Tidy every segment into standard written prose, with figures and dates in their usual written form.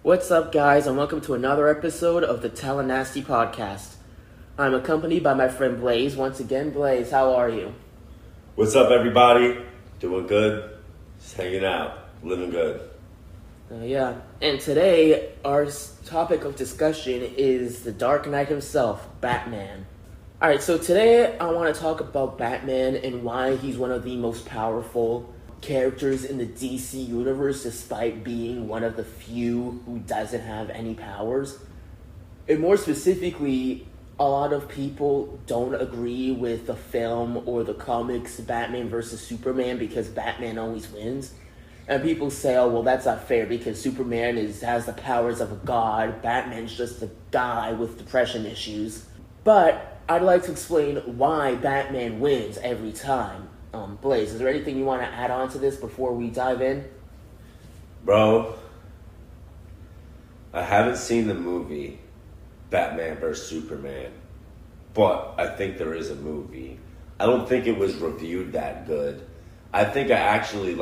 What's up, guys, and welcome to another episode of the Tallanasty podcast. I'm accompanied by my friend Blaze. Once again, Blaze, how are you? What's up, everybody? Doing good? Just hanging out, living good. Yeah, and today our topic of discussion is the Dark Knight himself, Batman. Alright, so today I want to talk about Batman and why he's one of the most powerful characters in the DC universe, despite being one of the few who doesn't have any powers. And more specifically, a lot of people don't agree with the film or the comics Batman versus Superman because Batman always wins. And people say, oh, well, that's not fair because Superman has the powers of a god, Batman's just a guy with depression issues. But I'd like to explain why Batman wins every time. Blaze, is there anything you want to add on to this before we dive in? Bro, I haven't seen the movie Batman vs. Superman, but I think there is a movie. I don't think it was reviewed that good. I think I actually,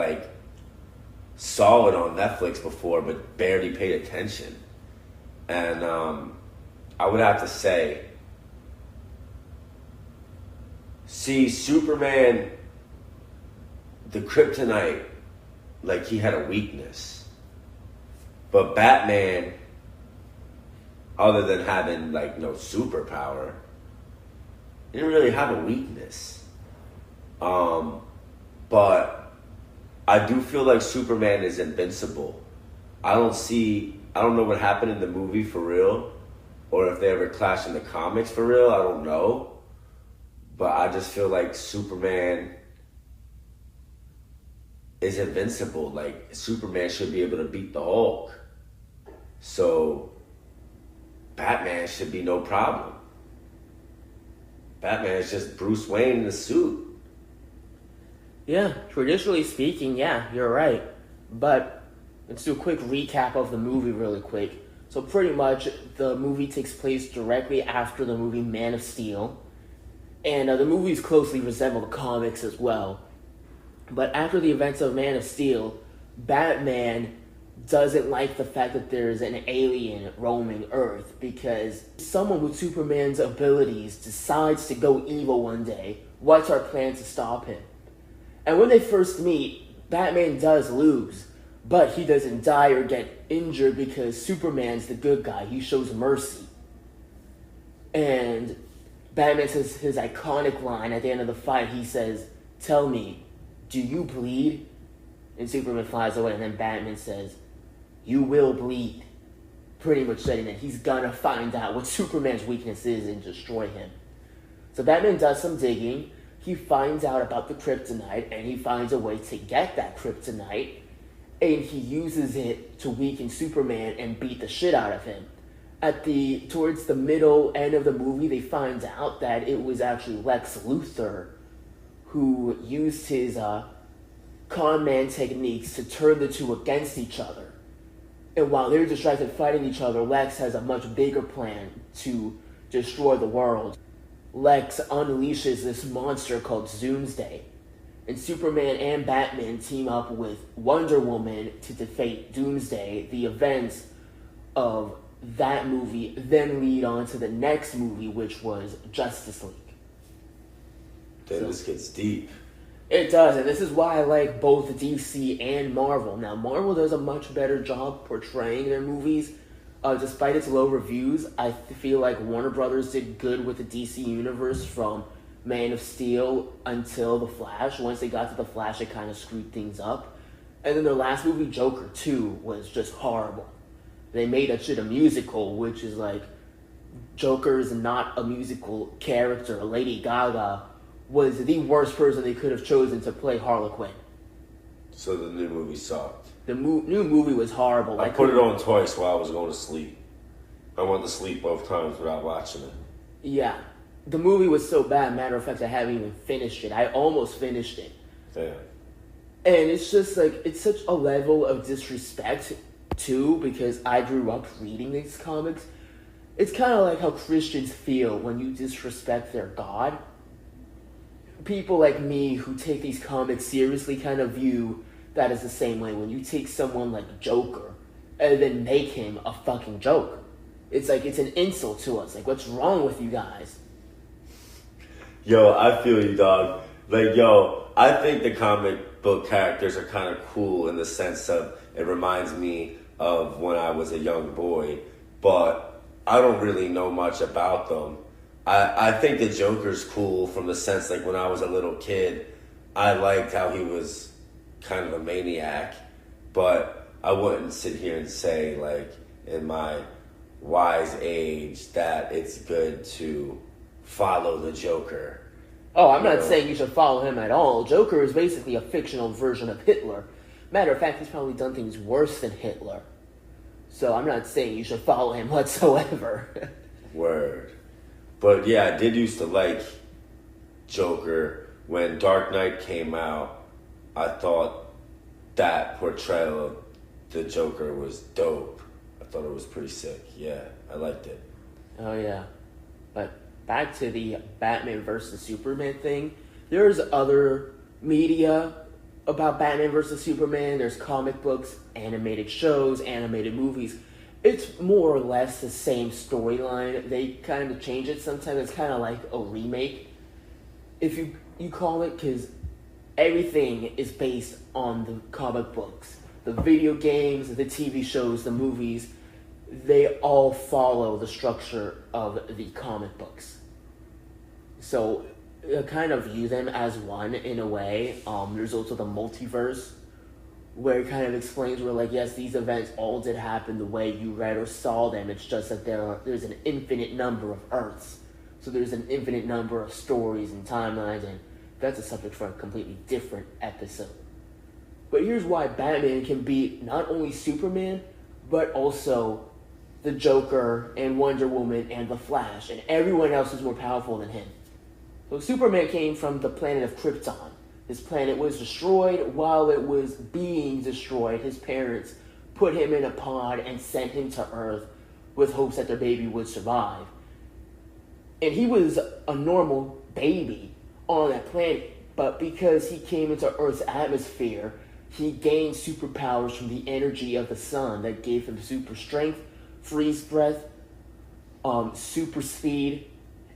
saw it on Netflix before, but barely paid attention. And I would have to say, Superman, the kryptonite, he had a weakness. But Batman, other than having, no superpower, didn't really have a weakness. But I do feel like Superman is invincible. I don't know what happened in the movie for real, or if they ever clashed in the comics for real, I don't know. But I just feel like Superman is invincible. Superman should be able to beat the Hulk. So, Batman should be no problem. Batman is just Bruce Wayne in a suit. Yeah, traditionally speaking, yeah, you're right. But let's do a quick recap of the movie really quick. So pretty much the movie takes place directly after the movie Man of Steel. And the movies closely resemble the comics as well. But after the events of Man of Steel, Batman doesn't like the fact that there's an alien roaming Earth because someone with Superman's abilities decides to go evil one day. What's our plan to stop him? And when they first meet, Batman does lose, but he doesn't die or get injured because Superman's the good guy. He shows mercy. And Batman says his iconic line at the end of the fight. He says, "Tell me, do you bleed?" And Superman flies away, and then Batman says, "You will bleed." Pretty much saying that he's gonna find out what Superman's weakness is and destroy him. So Batman does some digging. He finds out about the kryptonite, and he finds a way to get that kryptonite, and he uses it to weaken Superman and beat the shit out of him. Towards the middle end of the movie, they find out that it was actually Lex Luthor who used his con man techniques to turn the two against each other. And while they're distracted fighting each other, Lex has a much bigger plan to destroy the world. Lex unleashes this monster called Doomsday, and Superman and Batman team up with Wonder Woman to defeat Doomsday. The events of that movie then lead on to the next movie, which was Justice League. Then this gets deep. It does, and this is why I like both DC and Marvel. Now, Marvel does a much better job portraying their movies. Despite its low reviews, I feel like Warner Brothers did good with the DC universe from Man of Steel until The Flash. Once they got to The Flash, it kind of screwed things up. And then their last movie, Joker 2, was just horrible. They made that shit a musical, which is Joker is not a musical character. Lady Gaga was the worst person they could have chosen to play Harley Quinn. So the new movie sucked. The new movie was horrible. I put it on twice while I was going to sleep. I went to sleep both times without watching it. Yeah. The movie was so bad, matter of fact, I haven't even finished it. I almost finished it. Damn. And it's just it's such a level of disrespect, too, because I grew up reading these comics. It's kind of like how Christians feel when you disrespect their God. People like me who take these comics seriously kind of view that as the same way. When you take someone like Joker and then make him a fucking joke. It's like, it's an insult to us. Like, what's wrong with you guys? Yo, I feel you, dog. Like, yo, I think the comic book characters are kind of cool in the sense of it reminds me of when I was a young boy, but I don't really know much about them. I think the Joker's cool from the sense, like, when I was a little kid, I liked how he was kind of a maniac, but I wouldn't sit here and say, like, in my wise age that it's good to follow the Joker. Oh, I'm not saying you should follow him at all. Joker is basically a fictional version of Hitler. Matter of fact, he's probably done things worse than Hitler. So I'm not saying you should follow him whatsoever. Word. But yeah, I did used to like Joker. When Dark Knight came out, I thought that portrayal of the Joker was dope. I thought it was pretty sick. Yeah, I liked it. Oh, yeah. But back to the Batman versus Superman thing. There's other media about Batman versus Superman. There's comic books, animated shows, animated movies. It's more or less the same storyline. They kind of change it sometimes. It's kind of like a remake, if you call it, because everything is based on the comic books. The video games, the TV shows, the movies, they all follow the structure of the comic books. So I kind of view them as one in a way. There's also the multiverse, where it kind of explains where, like, yes, these events all did happen the way you read or saw them. It's just that there's an infinite number of Earths. So there's an infinite number of stories and timelines, and that's a subject for a completely different episode. But here's why Batman can beat not only Superman, but also the Joker and Wonder Woman and the Flash, and everyone else is more powerful than him. So Superman came from the planet of Krypton. His planet was destroyed. While it was being destroyed, his parents put him in a pod and sent him to Earth with hopes that their baby would survive. And he was a normal baby on that planet, but because he came into Earth's atmosphere, he gained superpowers from the energy of the sun that gave him super strength, freeze breath, super speed,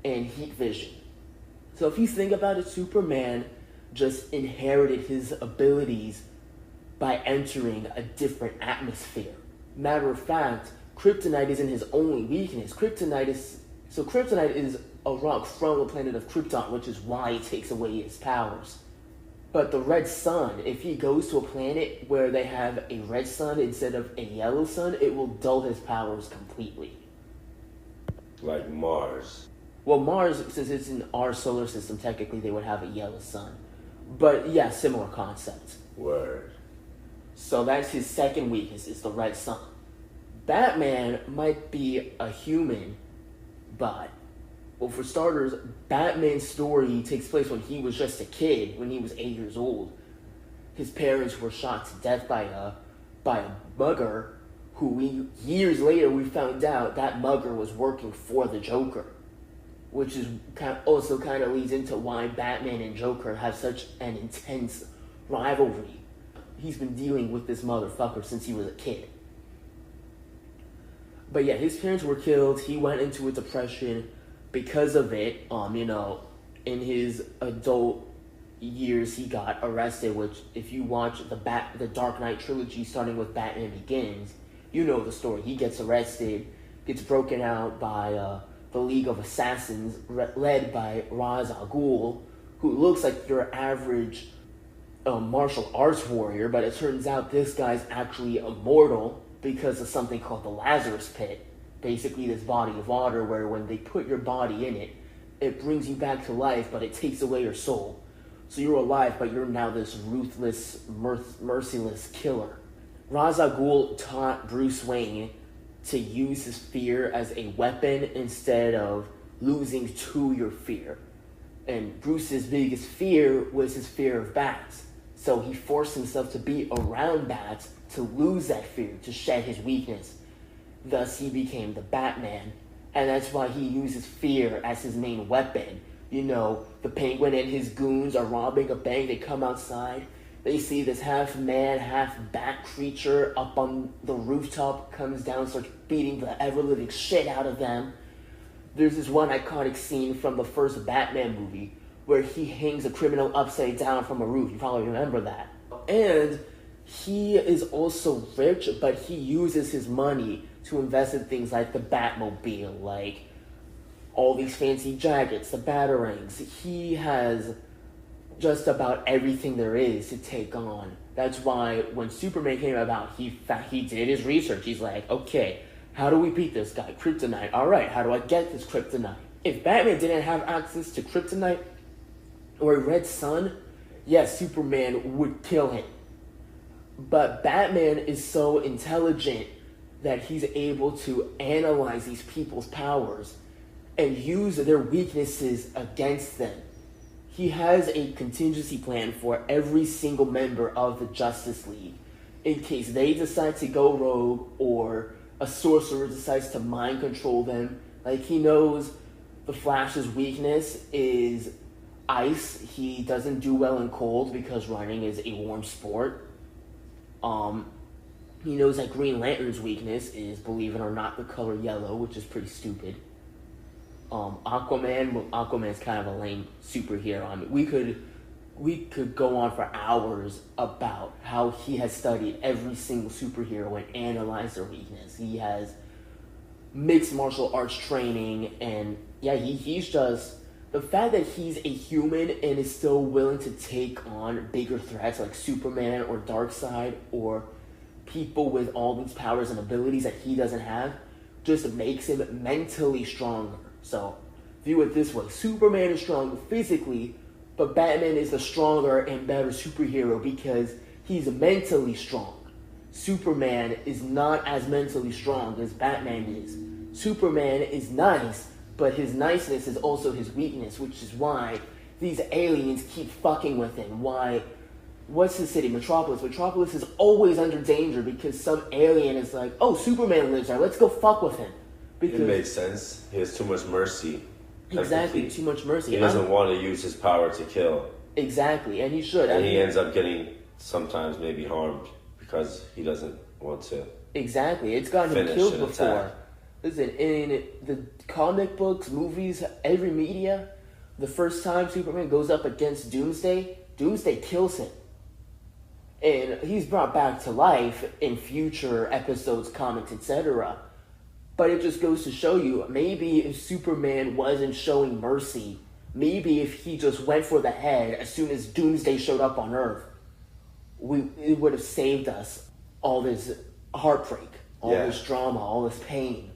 and heat vision. So if you think about it, Superman just inherited his abilities by entering a different atmosphere. Matter of fact, kryptonite isn't his only weakness. Kryptonite is a rock from the planet of Krypton, which is why he takes away his powers. But the red sun, if he goes to a planet where they have a red sun instead of a yellow sun, it will dull his powers completely. Like Mars. Well, Mars, since it's in our solar system, technically they would have a yellow sun. But yeah, similar concept. Word. So that's his second weakness, is the red sun. Batman might be a human, but, well, for starters, Batman's story takes place when he was just a kid, when he was 8 years old. His parents were shot to death by a mugger, who years later we found out that mugger was working for the Joker. Which is also kind of leads into why Batman and Joker have such an intense rivalry. He's been dealing with this motherfucker since he was a kid. But yeah, his parents were killed. He went into a depression because of it. In his adult years, he got arrested. Which, if you watch the Dark Knight trilogy, starting with Batman Begins, you know the story. He gets arrested, gets broken out by the League of Assassins, led by Ra's al Ghul, who looks like your average martial arts warrior, but it turns out this guy's actually immortal because of something called the Lazarus Pit. Basically this body of water where when they put your body in it, it brings you back to life, but it takes away your soul. So you're alive, but you're now this ruthless, merciless killer. Ra's al Ghul taught Bruce Wayne to use his fear as a weapon instead of losing to your fear. And Bruce's biggest fear was his fear of bats. So he forced himself to be around bats to lose that fear, to shed his weakness. Thus he became the Batman. And that's why he uses fear as his main weapon. The Penguin and his goons are robbing a bank. They come outside. They see this half man, half bat creature up on the rooftop, comes down, starts beating the ever-living shit out of them. There's this one iconic scene from the first Batman movie where he hangs a criminal upside down from a roof. You probably remember that. And he is also rich, but he uses his money to invest in things like the Batmobile, like all these fancy jackets, the Batarangs. He has just about everything there is to take on. That's why when Superman came about, he did his research. He's like, okay, how do we beat this guy? Kryptonite. All right, how do I get this kryptonite? If Batman didn't have access to kryptonite or a red sun, yes, Superman would kill him. But Batman is so intelligent that he's able to analyze these people's powers and use their weaknesses against them. He has a contingency plan for every single member of the Justice League in case they decide to go rogue or a sorcerer decides to mind control them. Like, he knows the Flash's weakness is ice. He doesn't do well in cold because running is a warm sport. He knows that Green Lantern's weakness is, believe it or not, the color yellow, which is pretty stupid. Aquaman's kind of a lame superhero. I mean, we could go on for hours about how he has studied every single superhero and analyzed their weakness. He has mixed martial arts training, and yeah, he's just, the fact that he's a human and is still willing to take on bigger threats like Superman or Darkseid or people with all these powers and abilities that he doesn't have just makes him mentally stronger. So, view it this way. Superman is strong physically, but Batman is the stronger and better superhero because he's mentally strong. Superman is not as mentally strong as Batman is. Superman is nice, but his niceness is also his weakness, which is why these aliens keep fucking with him. Why, what's the city? Metropolis. Metropolis is always under danger because some alien is like, oh, Superman lives there, let's go fuck with him. Because it makes sense. He has too much mercy. Exactly, too much mercy. He doesn't want to use his power to kill. Exactly, and he should. And he ends up getting sometimes maybe harmed because he doesn't want to. Exactly, it's gotten him killed before. Listen, in the comic books, movies, every media, the first time Superman goes up against Doomsday, Doomsday kills him. And he's brought back to life in future episodes, comics, etc. But it just goes to show you, maybe if Superman wasn't showing mercy, maybe if he just went for the head as soon as Doomsday showed up on Earth, it would have saved us all this heartbreak, all this drama, all this pain.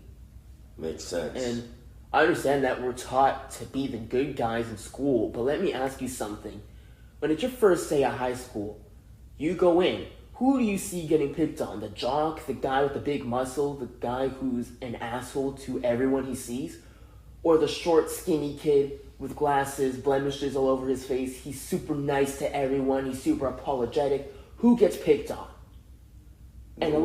Makes sense. And I understand that we're taught to be the good guys in school, but let me ask you something. When it's your first day at high school, you go in, who do you see getting picked on? The jock, the guy with the big muscle, the guy who's an asshole to everyone he sees? Or the short, skinny kid with glasses, blemishes all over his face? He's super nice to everyone, he's super apologetic. Who gets picked on? And a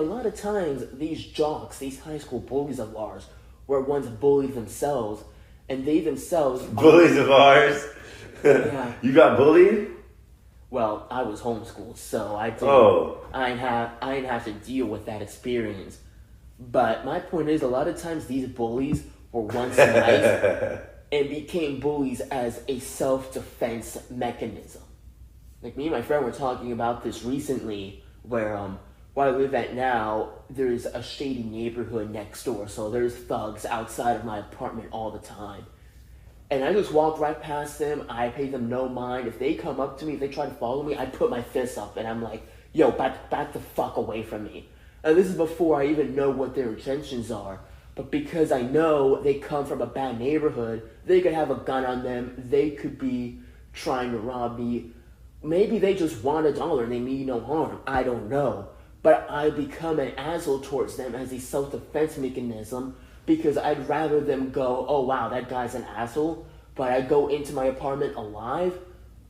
lot of times, these jocks, these high school bullies of ours, were once bullied themselves, and they themselves... Bullies of ours? Yeah. You got bullied? Well, I was homeschooled, so I didn't have to deal with that experience. But my point is, a lot of times these bullies were once nice and became bullies as a self-defense mechanism. Like, me and my friend were talking about this recently, where I live at now, there's a shady neighborhood next door, so there's thugs outside of my apartment all the time. And I just walk right past them. I pay them no mind. If they come up to me, if they try to follow me, I put my fists up and I'm like, yo, back the fuck away from me. And this is before I even know what their intentions are. But because I know they come from a bad neighborhood, they could have a gun on them. They could be trying to rob me. Maybe they just want $1 and they mean no harm. I don't know. But I become an asshole towards them as a self-defense mechanism because I'd rather them go, oh wow, that guy's an asshole, but I go into my apartment alive,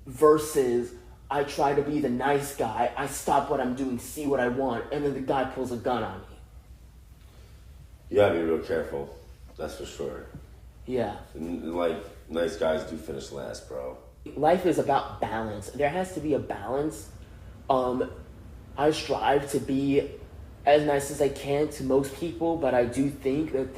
versus I try to be the nice guy, I stop what I'm doing, see what I want, and then the guy pulls a gun on me. You gotta be real careful, that's for sure. Yeah. And, like, nice guys do finish last, bro. life is about balance. There has to be a balance. I strive to be as nice as I can to most people, but I do think that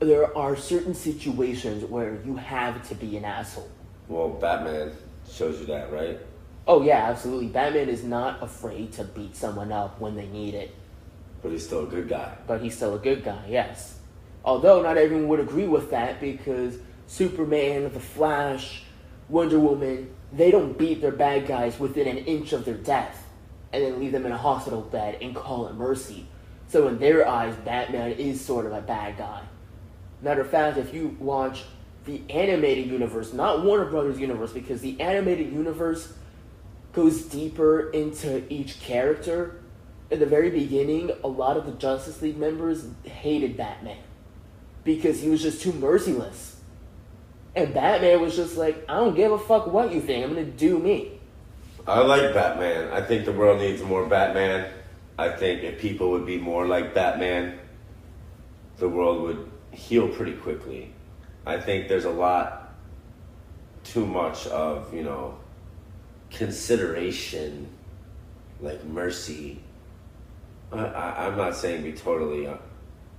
there are certain situations where you have to be an asshole. Well, Batman shows you that, right? Oh yeah, absolutely. Batman is not afraid to beat someone up when they need it. But he's still a good guy. But he's still a good guy, yes. Although not everyone would agree with that, because Superman, The Flash, Wonder Woman, they don't beat their bad guys within an inch of their death and then leave them in a hospital bed and call it mercy. So in their eyes, Batman is sort of a bad guy. Matter of fact, if you watch the animated universe, not Warner Brothers universe, because the animated universe goes deeper into each character. In the very beginning, a lot of the Justice League members hated Batman because he was just too merciless. And Batman was just like, I don't give a fuck what you think, I'm gonna do me. I like Batman. I think the world needs more Batman. I think if people would be more like Batman, the world would heal pretty quickly. I think there's a lot too much of, consideration, like mercy. I'm not saying be totally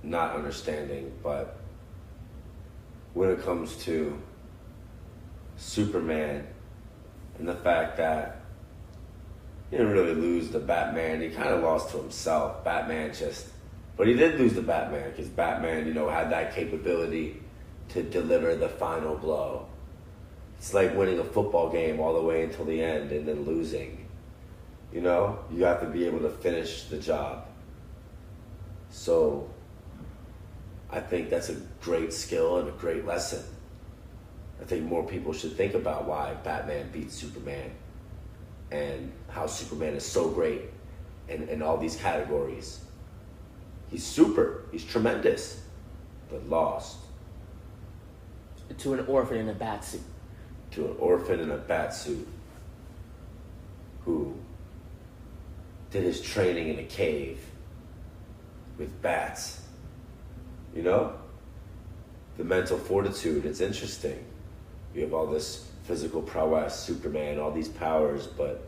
not understanding, but when it comes to Superman and the fact that he didn't really lose to Batman, he kind of lost to himself. But he did lose to Batman because Batman, had that capability to deliver the final blow. It's like winning a football game all the way until the end and then losing. You have to be able to finish the job. So I think that's a great skill and a great lesson. I think more people should think about why Batman beats Superman and how Superman is so great in all these categories. He's super, he's tremendous, but lost. To an orphan in a bat suit. To an orphan in a bat suit who did his training in a cave with bats. The mental fortitude, it's interesting. You have all this physical prowess, Superman, all these powers, but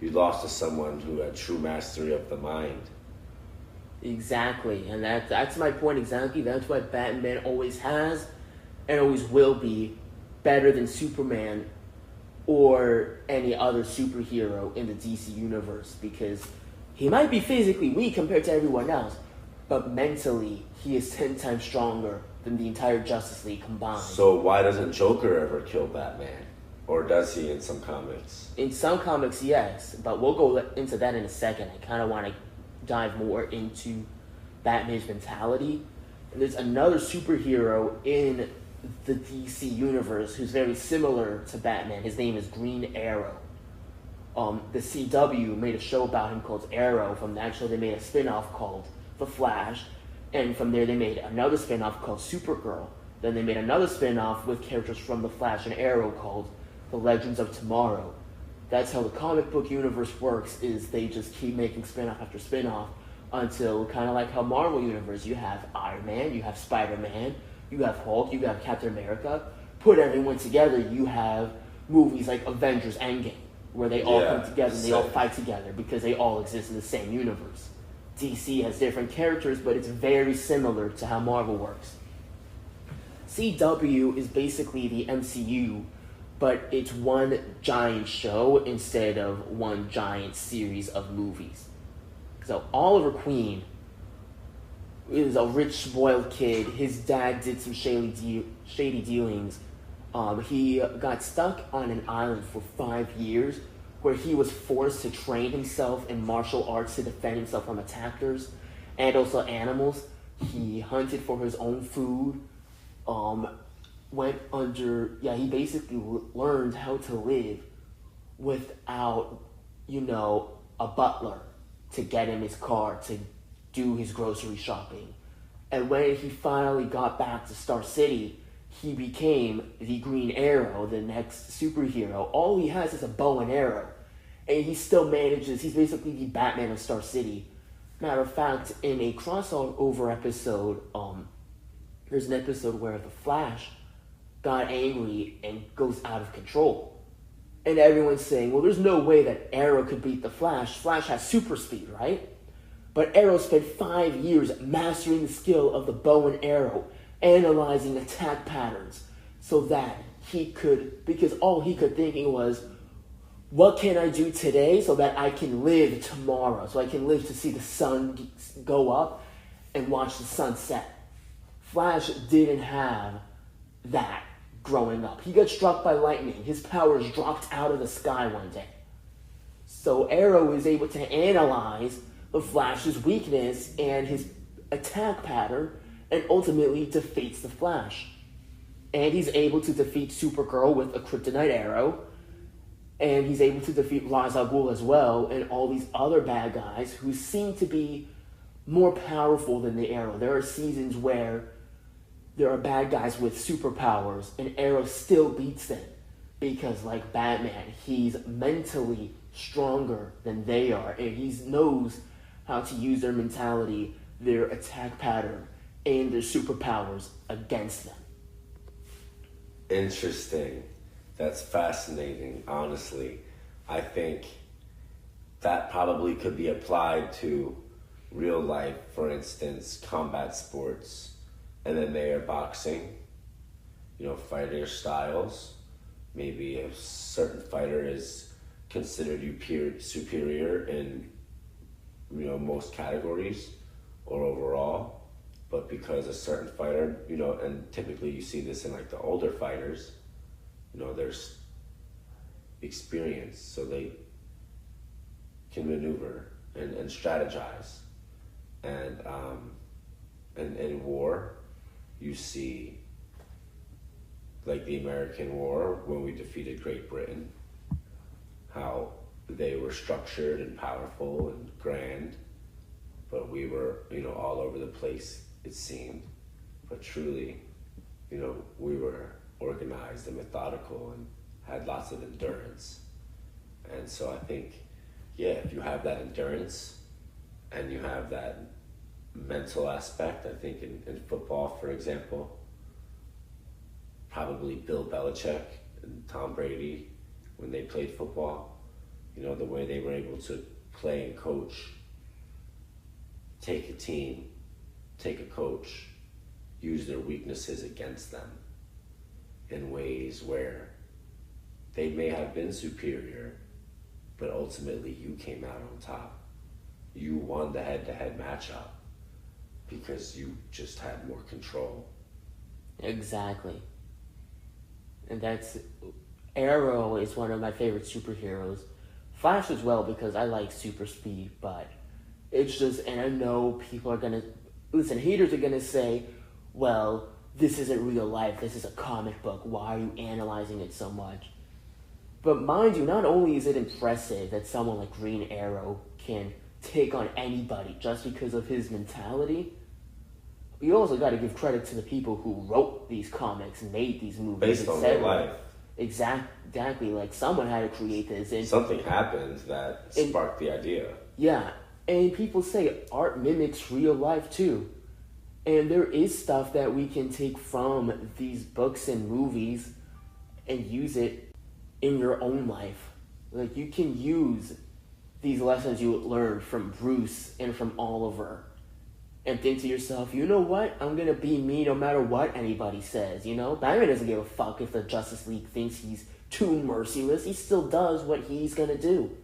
you lost to someone who had true mastery of the mind. Exactly, and that's my point exactly. That's why Batman always has and always will be better than Superman or any other superhero in the DC universe, because he might be physically weak compared to everyone else, but mentally he is 10 times stronger than the entire Justice League combined. So why doesn't Joker ever kill Batman? Or does he in some comics? In some comics, yes, but we'll go into that in a second. I kind of want to dive more into Batman's mentality. And there's another superhero in the DC universe who's very similar to Batman. His name is Green Arrow. The CW made a show about him called Arrow. From that show, they made a spin-off called The Flash. And from there, they made another spin-off called Supergirl. Then they made another spin-off with characters from The Flash and Arrow called The Legends of Tomorrow. That's how the comic book universe works, is they just keep making spin-off after spin-off until, kind of like how Marvel universe, you have Iron Man, you have Spider-Man, you have Hulk, you have Captain America. Put everyone together, you have movies like Avengers Endgame, where they all come together and they all fight together because they all exist in the same universe. DC has different characters, but it's very similar to how Marvel works. CW is basically the MCU, but it's one giant show instead of one giant series of movies. So Oliver Queen is a rich, spoiled kid. His dad did some shady dealings. He got stuck on an island for 5 years where he was forced to train himself in martial arts to defend himself from attackers and also animals. He hunted for his own food. He basically learned how to live without, a butler to get him his car, to do his grocery shopping. And when he finally got back to Star City, he became the Green Arrow, the next superhero. All he has is a bow and arrow. And he still manages, he's basically the Batman of Star City. Matter of fact, in a crossover episode, there's an episode where the Flash got angry and goes out of control. And everyone's saying, well, there's no way that Arrow could beat the Flash. Flash has super speed, right? But Arrow spent 5 years mastering the skill of the bow and arrow, analyzing attack patterns, so that he could, because all he could thinking was, what can I do today so that I can live tomorrow, so I can live to see the sun go up and watch the sun set. Flash didn't have that growing up. He got struck by lightning. His powers dropped out of the sky one day. So Arrow is able to analyze the Flash's weakness and his attack pattern and ultimately defeats the Flash. And he's able to defeat Supergirl with a kryptonite arrow. And he's able to defeat Ra's al Ghul as well and all these other bad guys who seem to be more powerful than the Arrow. There are seasons where there are bad guys with superpowers and Arrow still beats them. Because like Batman, he's mentally stronger than they are. And he knows how to use their mentality, their attack pattern, and their superpowers against them. Interesting. That's fascinating, honestly. I think that probably could be applied to real life, for instance, combat sports, MMA or boxing, fighter styles. Maybe a certain fighter is considered superior in most categories or overall, but because a certain fighter, and typically you see this in like the older fighters, there's experience, so they can maneuver and strategize. And in war, you see like the American War when we defeated Great Britain, how they were structured and powerful and grand, but we were, all over the place, it seemed. But truly, we were organized and methodical and had lots of endurance. And so I think, if you have that endurance and you have that mental aspect, I think in football, for example, probably Bill Belichick and Tom Brady, when they played football, the way they were able to play and coach, take a team, take a coach, use their weaknesses against them in ways where they may have been superior, but ultimately you came out on top. You won the head-to-head matchup because you just had more control. Exactly. And Arrow is one of my favorite superheroes. Flash as well, because I like super speed, but it's just, and I know people are gonna, haters are gonna say, well, this isn't real life, this is a comic book, why are you analyzing it so much? But mind you, not only is it impressive that someone like Green Arrow can take on anybody just because of his mentality, you also got to give credit to the people who wrote these comics and made these movies. Based on their life. Exactly, like someone had to create this. And something happened that sparked the idea. Yeah, and people say art mimics real life too. And there is stuff that we can take from these books and movies and use it in your own life. Like you can use these lessons you learned from Bruce and from Oliver and think to yourself, you know what? I'm going to be me no matter what anybody says, Batman doesn't give a fuck if the Justice League thinks he's too merciless. He still does what he's going to do.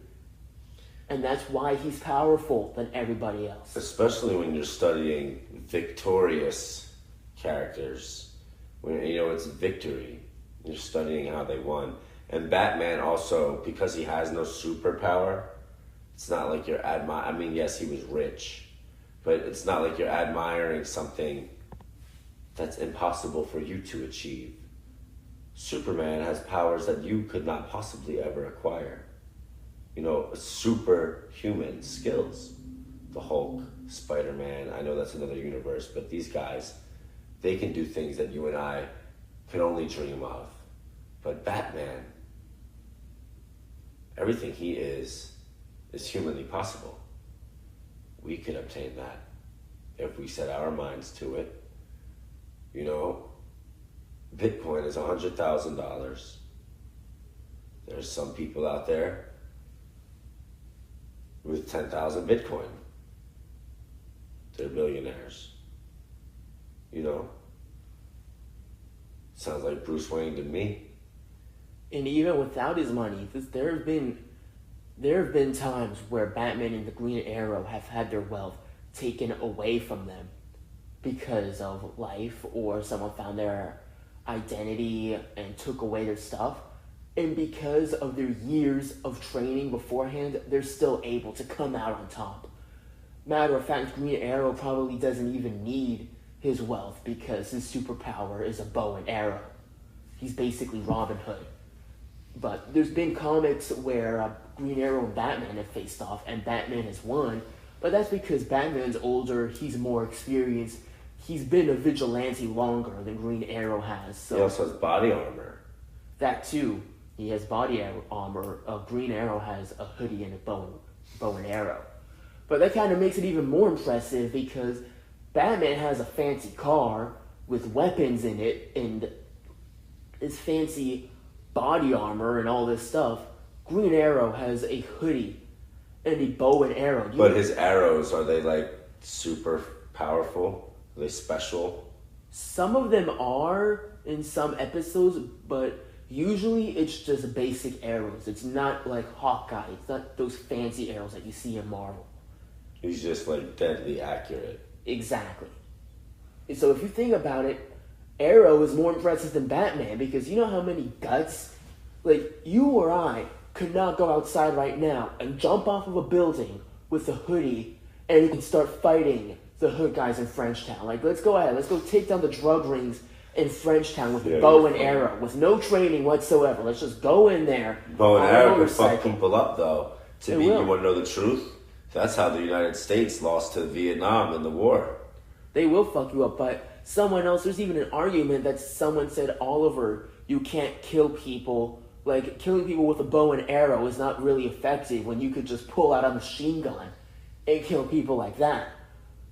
And that's why he's powerful than everybody else. Especially when you're studying victorious characters. When, it's victory. You're studying how they won. And Batman also, because he has no superpower, it's not like you're yes, he was rich, but it's not like you're admiring something that's impossible for you to achieve. Superman has powers that you could not possibly ever acquire. Superhuman skills. The Hulk, Spider-Man, I know that's another universe, but these guys, they can do things that you and I can only dream of. But Batman, everything he is humanly possible. We could obtain that if we set our minds to it. Bitcoin is $100,000. There's some people out there with 10,000 Bitcoin. They're billionaires. You know? Sounds like Bruce Wayne to me. And even without his money, there have been times where Batman and the Green Arrow have had their wealth taken away from them because of life, or someone found their identity and took away their stuff. And because of their years of training beforehand, they're still able to come out on top. Matter of fact, Green Arrow probably doesn't even need his wealth because his superpower is a bow and arrow. He's basically Robin Hood. But there's been comics where Green Arrow and Batman have faced off, and Batman has won. But that's because Batman's older, he's more experienced. He's been a vigilante longer than Green Arrow has. So he also has body armor. That too. He has body armor. Green Arrow has a hoodie and a bow and arrow. But that kind of makes it even more impressive because Batman has a fancy car with weapons in it and his fancy body armor and all this stuff. Green Arrow has a hoodie and a bow and arrow. But his arrows, are they like super powerful? Are they special? Some of them are in some episodes, but usually it's just basic arrows. It's not like Hawkeye. It's not those fancy arrows that you see in Marvel. He's just like deadly accurate. Exactly. So if you think about it, Arrow is more impressive than Batman because you know how many guts? Like, you or I could not go outside right now and jump off of a building with a hoodie and you can start fighting the hood guys in Frenchtown. Like, let's go ahead. Let's go take down the drug rings in Frenchtown with a bow and arrow with no training whatsoever. Let's just go in there. Bow and arrow can fuck people up, though. To me, will. You want to know the truth? That's how the United States lost to Vietnam in the war. They will fuck you up, but someone else, there's even an argument that someone said, Oliver, you can't kill people. Like, killing people with a bow and arrow is not really effective when you could just pull out a machine gun and kill people like that.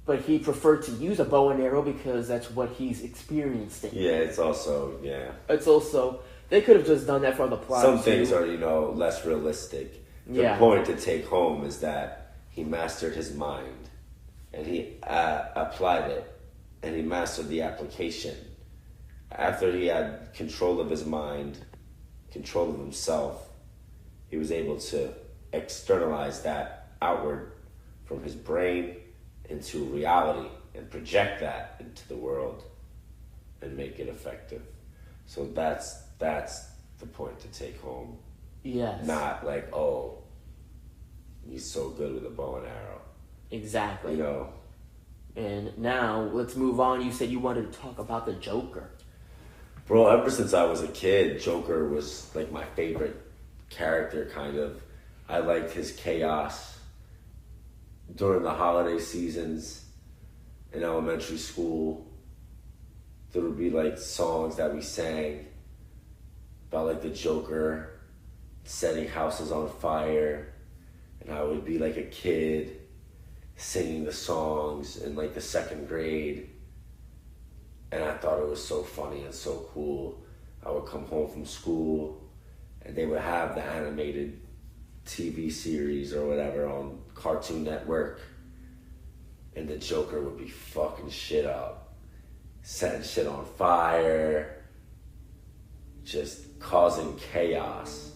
But he preferred to use a bow and arrow because that's what he's experienced in. Yeah, it's also, It's also, they could have just done that for the plot. Some things are, less realistic. The point to take home is that he mastered his mind and he applied it and he mastered the application. After he had control of his mind, control of himself, he was able to externalize that outward from his brain into reality and project that into the world and make it effective. So that's the point to take home. Yes. Not like, oh, he's so good with a bow and arrow. Exactly. And now, let's move on. You said you wanted to talk about the Joker. Bro, ever since I was a kid, Joker was like my favorite character, kind of. I liked his chaos. During the holiday seasons in elementary school, there would be like songs that we sang about like the Joker setting houses on fire, and I would be like a kid singing the songs in like the second grade, and I thought it was so funny and so cool. I would come home from school and they would have the animated TV series or whatever on Cartoon Network, and the Joker would be fucking shit up, setting shit on fire, just causing chaos.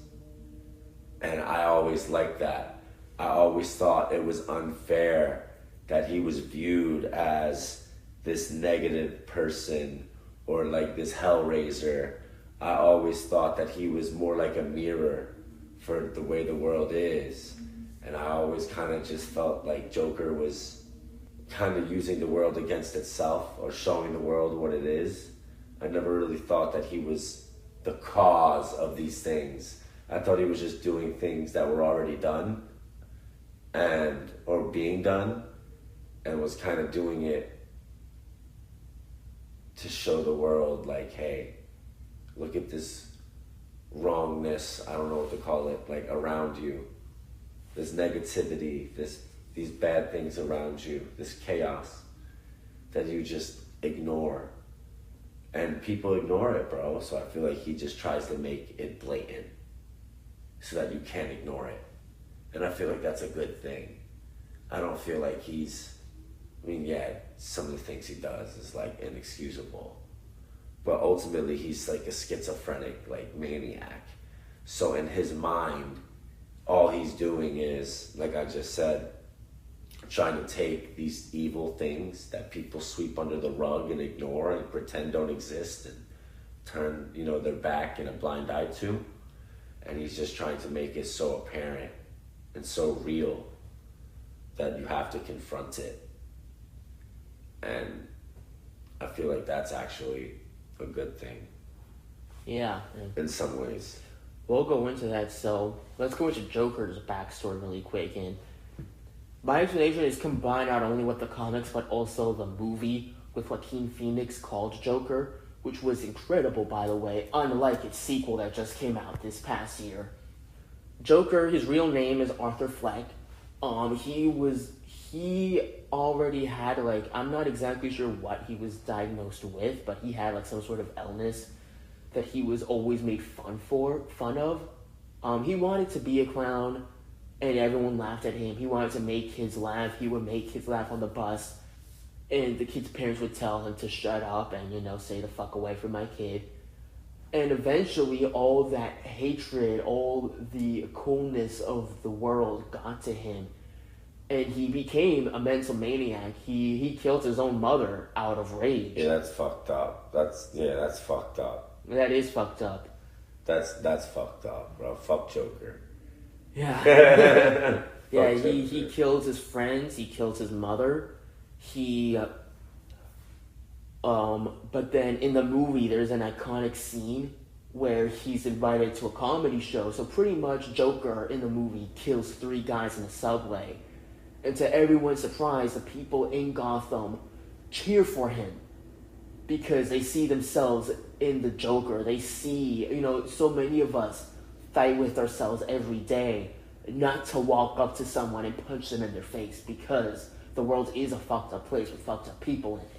And I always liked that. I always thought it was unfair that he was viewed as this negative person or like this hellraiser. I always thought that he was more like a mirror for the way the world is. And I always kind of just felt like Joker was kind of using the world against itself or showing the world what it is. I never really thought that he was the cause of these things. I thought he was just doing things that were already done or being done, and was kind of doing it to show the world like, hey, look at this wrongness, I don't know what to call it, like around you. This negativity, these bad things around you, this chaos that you just ignore. And people ignore it, bro. So I feel like he just tries to make it blatant so that you can't ignore it. And I feel like that's a good thing. I don't feel like some of the things he does is like inexcusable. But ultimately he's like a schizophrenic, like maniac. So in his mind, all he's doing is, like I just said, trying to take these evil things that people sweep under the rug and ignore and pretend don't exist and turn, their back and a blind eye to. And he's just trying to make it so apparent and so real that you have to confront it. And I feel like that's actually a good thing. Yeah. In some ways. We'll go into that, so let's go into Joker's backstory really quick. And my explanation is combined not only with the comics, but also the movie with Joaquin Phoenix called Joker, which was incredible, by the way, unlike its sequel that just came out this past year. Joker, his real name is Arthur Fleck. He already had, I'm not exactly sure what he was diagnosed with, but he had, some sort of illness that he was always made fun of. He wanted to be a clown, and everyone laughed at him. He wanted to make kids laugh. He would make kids laugh on the bus, and the kids' parents would tell him to shut up and, say the fuck away from my kid. And eventually, all that hatred, all the coolness of the world got to him, and he became a mental maniac. He killed his own mother out of rage. Yeah, that's fucked up. That's fucked up. That is fucked up. That's fucked up, bro. Fuck Joker. Yeah. Yeah, he kills his friends, he kills his mother. But then in the movie there's an iconic scene where he's invited to a comedy show. So pretty much Joker in the movie kills 3 guys in a subway. And to everyone's surprise, the people in Gotham cheer for him because they see themselves in the Joker. They see, so many of us fight with ourselves every day not to walk up to someone and punch them in their face because the world is a fucked up place with fucked up people in it.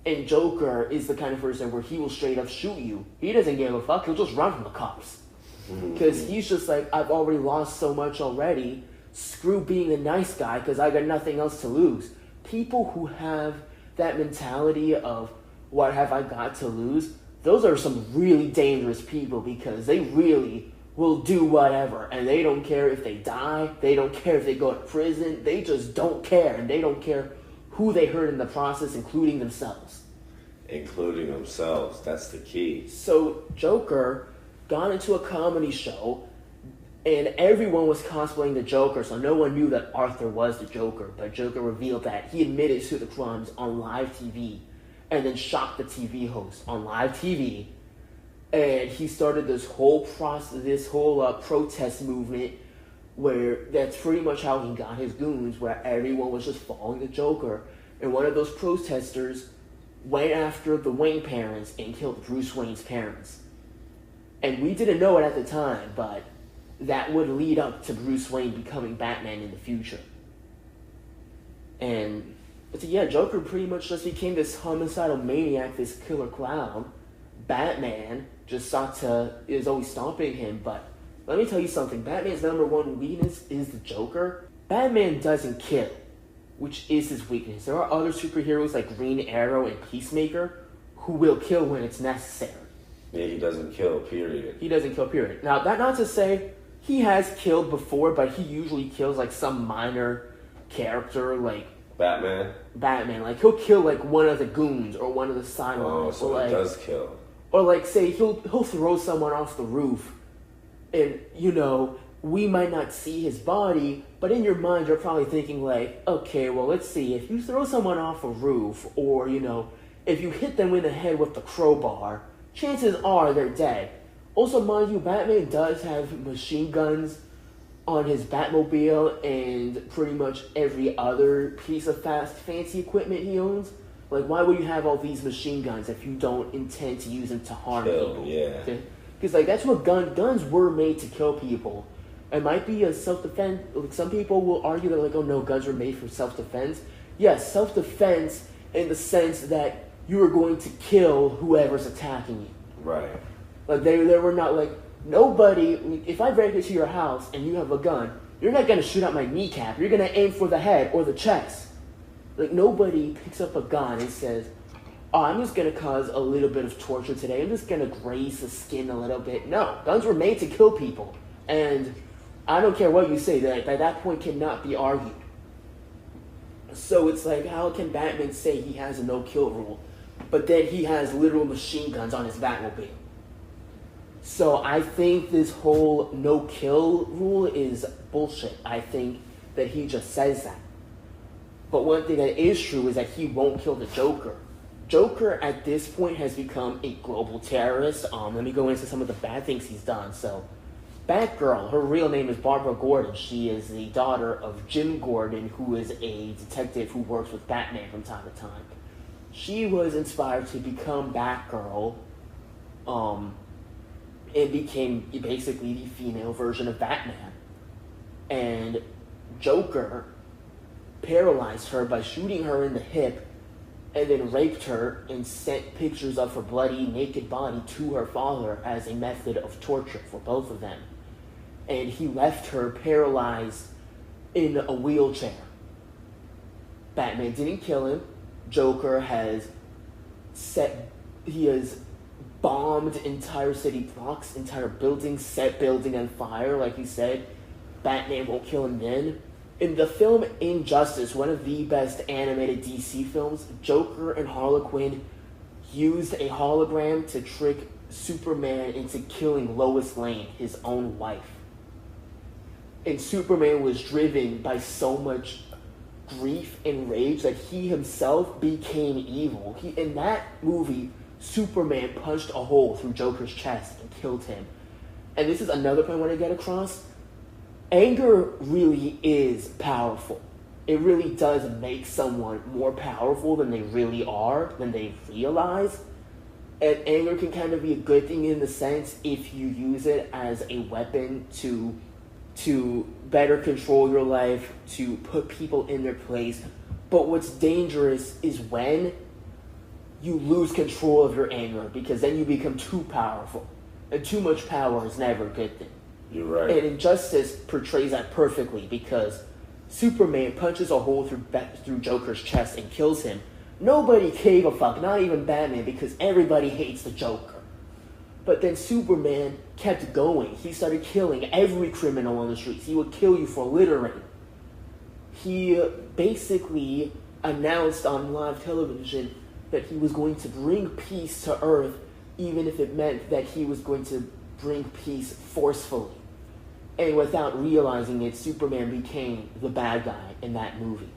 And Joker is the kind of person where he will straight up shoot you. He doesn't give a fuck. He'll just run from the cops. Because he's just like, I've already lost so much already. Screw being a nice guy because I got nothing else to lose. People who have that mentality of what have I got to lose, those are some really dangerous people because they really will do whatever. And they don't care if they die. They don't care if they go to prison. They just don't care. And they don't care who they hurt in the process, including themselves. Including themselves. That's the key. So Joker got into a comedy show, and everyone was cosplaying the Joker, so no one knew that Arthur was the Joker. But Joker revealed that he admitted to the crimes on live TV, and then shocked the TV host on live TV. And he started this whole process, protest movement, where that's pretty much how he got his goons, where everyone was just following the Joker. And one of those protesters went after the Wayne parents and killed Bruce Wayne's parents. And we didn't know it at the time, but that would lead up to Bruce Wayne becoming Batman in the future. And so yeah, Joker pretty much just became this homicidal maniac, this killer clown. Batman just is always stomping him, but let me tell you something. Batman's number one weakness is the Joker. Batman doesn't kill, which is his weakness. There are other superheroes like Green Arrow and Peacemaker who will kill when it's necessary. Yeah, he doesn't kill, period. He doesn't kill, period. Now, that not to say he has killed before, but he usually kills some minor character like Batman. Like he'll kill one of the goons or one of the sidelines. Oh, so he does kill. Or say he'll throw someone off the roof, and we might not see his body, but in your mind you're probably thinking okay, well, let's see, if you throw someone off a roof, or if you hit them in the head with the crowbar, chances are they're dead. Also, mind you, Batman does have machine guns on his Batmobile and pretty much every other piece of fancy equipment he owns. Why would you have all these machine guns if you don't intend to use them to harm people? Yeah. Because that's what guns were made to kill people. It might be a self-defense. Some people will argue that oh no, guns were made for self-defense. Yes, self-defense in the sense that you were going to kill whoever's attacking you. Right. Like they were not like nobody. If I break into your house and you have a gun, you're not gonna shoot at my kneecap. You're gonna aim for the head or the chest. Like nobody picks up a gun and says, "Oh, I'm just gonna cause a little bit of torture today. I'm just gonna graze the skin a little bit." No, guns were made to kill people, and I don't care what you say. That point cannot be argued. So it's like, how can Batman say he has a no-kill rule, but then he has literal machine guns on his Batmobile? So I think this whole no-kill rule is bullshit. I think that he just says that. But one thing that is true is that he won't kill the Joker. Joker at this point has become a global terrorist. Let me go into some of the bad things he's done. So, Batgirl, her real name is Barbara Gordon. She is the daughter of Jim Gordon, who is a detective who works with Batman from time to time. She was inspired to become Batgirl, and became basically the female version of Batman. And Joker paralyzed her by shooting her in the hip, and then raped her and sent pictures of her bloody, naked body to her father as a method of torture for both of them. And he left her paralyzed in a wheelchair. Batman didn't kill him. Joker has bombed entire city blocks, entire buildings, set building on fire, like he said. Batman won't kill him then. In the film Injustice, one of the best animated DC films, Joker and Harlequin used a hologram to trick Superman into killing Lois Lane, his own wife. And Superman was driven by so much grief and rage that he himself became evil. In that movie, Superman punched a hole through Joker's chest and killed him. And this is another point I want to get across. Anger really is powerful. It really does make someone more powerful than they really are, than they realize. And anger can kind of be a good thing in the sense if you use it as a weapon to better control your life, to put people in their place. But what's dangerous is when you lose control of your anger, because then you become too powerful. And too much power is never a good thing. You're right. And Injustice portrays that perfectly, because Superman punches a hole through Joker's chest and kills him. Nobody gave a fuck, not even Batman, because everybody hates the Joker. But then Superman kept going. He started killing every criminal on the streets. He would kill you for littering. He basically announced on live television that he was going to bring peace to Earth, even if it meant that he was going to bring peace forcefully. And without realizing it, Superman became the bad guy in that movie.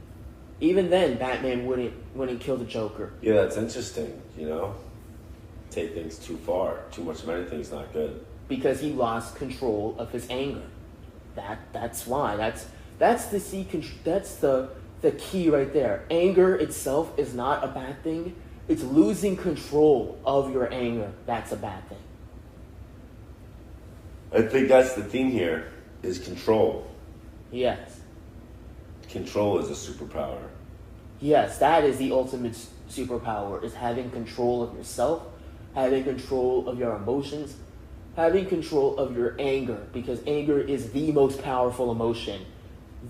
Even then, Batman wouldn't kill the Joker. Yeah, that's interesting, Take things too far. Too much of anything's not good. Because he lost control of his anger. That's why. That's the key right there. Anger itself is not a bad thing. It's losing control of your anger. That's a bad thing. I think that's the theme here, is control. Yes. Control is a superpower. Yes, that is the ultimate superpower, is having control of yourself, having control of your emotions, having control of your anger, because anger is the most powerful emotion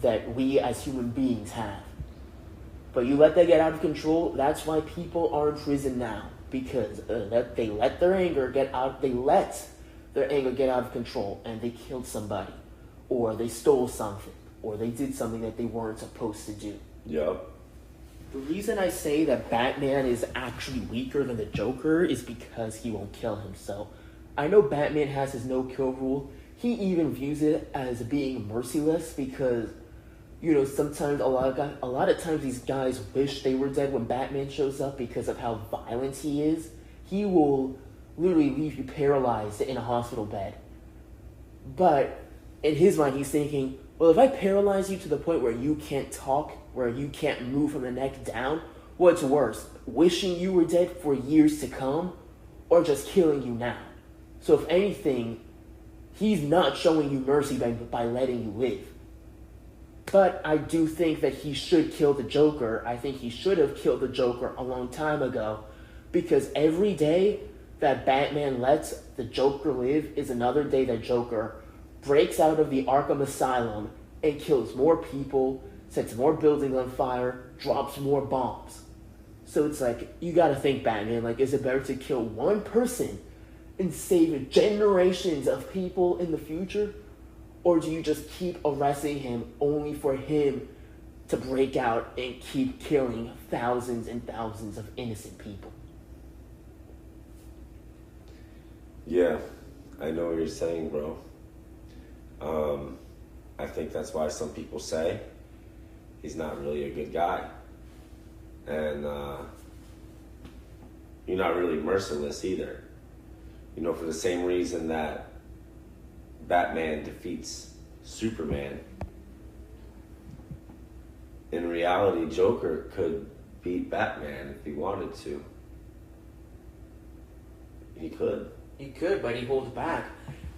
that we as human beings have. But you let that get out of control, that's why people are in prison now, because they let their anger get out, their anger get out of control, and they killed somebody, or they stole something, or they did something that they weren't supposed to do. Yep. The reason I say that Batman is actually weaker than the Joker is because he won't kill himself. I know Batman has his no-kill rule. He even views it as being merciless because, sometimes a lot of times these guys wish they were dead when Batman shows up because of how violent he is. He will literally leave you paralyzed in a hospital bed. But in his mind, he's thinking, well, if I paralyze you to the point where you can't talk, where you can't move from the neck down, what's worse, wishing you were dead for years to come, or just killing you now? So if anything, he's not showing you mercy by letting you live. But I do think that he should kill the Joker. I think he should have killed the Joker a long time ago, because every day that Batman lets the Joker live is another day that Joker breaks out of the Arkham Asylum and kills more people, sets more buildings on fire, drops more bombs. So it's like, you gotta think, Batman, like, is it better to kill one person and save generations of people in the future? Or do you just keep arresting him only for him to break out and keep killing thousands and thousands of innocent people? Yeah, I know what you're saying, bro. I think that's why some people say he's not really a good guy. And you're not really merciless either. You know, for the same reason that Batman defeats Superman, in reality, Joker could beat Batman if he wanted to. He could. He could, but he holds back.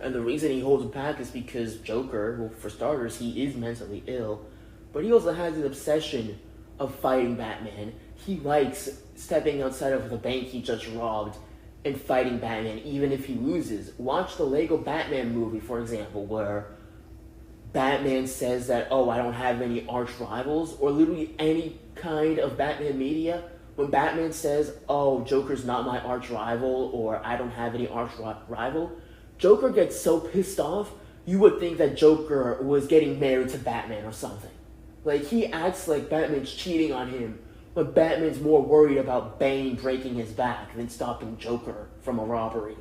And the reason he holds back is because Joker, well, for starters, he is mentally ill, but he also has an obsession of fighting Batman. He likes stepping outside of the bank he just robbed and fighting Batman, even if he loses. Watch the Lego Batman movie, for example, where Batman says that, oh, I don't have any arch rivals, or literally any kind of Batman media. When Batman says, oh, Joker's not my arch rival, or I don't have any arch rival, Joker gets so pissed off, you would think that Joker was getting married to Batman or something. Like, he acts like Batman's cheating on him, but Batman's more worried about Bane breaking his back than stopping Joker from a robbery.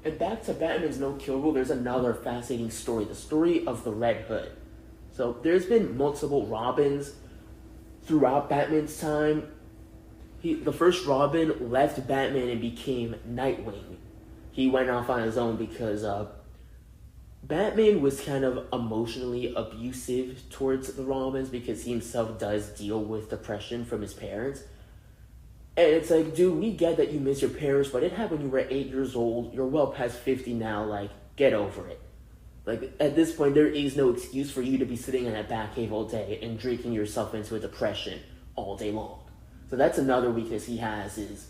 And back to Batman's no-kill rule, there's another fascinating story, the story of the Red Hood. So, there's been multiple Robins throughout Batman's time. The first Robin left Batman and became Nightwing. He went off on his own because Batman was kind of emotionally abusive towards the Robins because he himself does deal with depression from his parents. And it's like, dude, we get that you miss your parents, but it happened when you were 8 years old. You're well past 50 now. Like, get over it. Like, at this point, there is no excuse for you to be sitting in that Batcave all day and drinking yourself into a depression all day long. So that's another weakness he has, is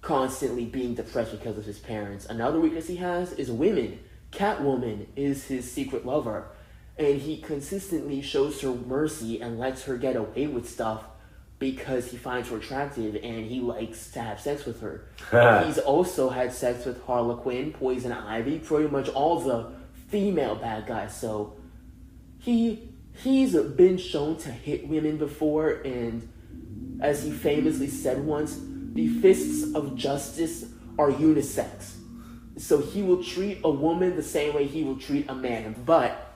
constantly being depressed because of his parents. Another weakness he has is women. Catwoman is his secret lover, and he consistently shows her mercy and lets her get away with stuff because he finds her attractive and he likes to have sex with her. He's also had sex with Harlequin, Poison Ivy, pretty much all the female bad guys. So he's been shown to hit women before, and as he famously said once, the fists of justice are unisex. So he will treat a woman the same way he will treat a man, but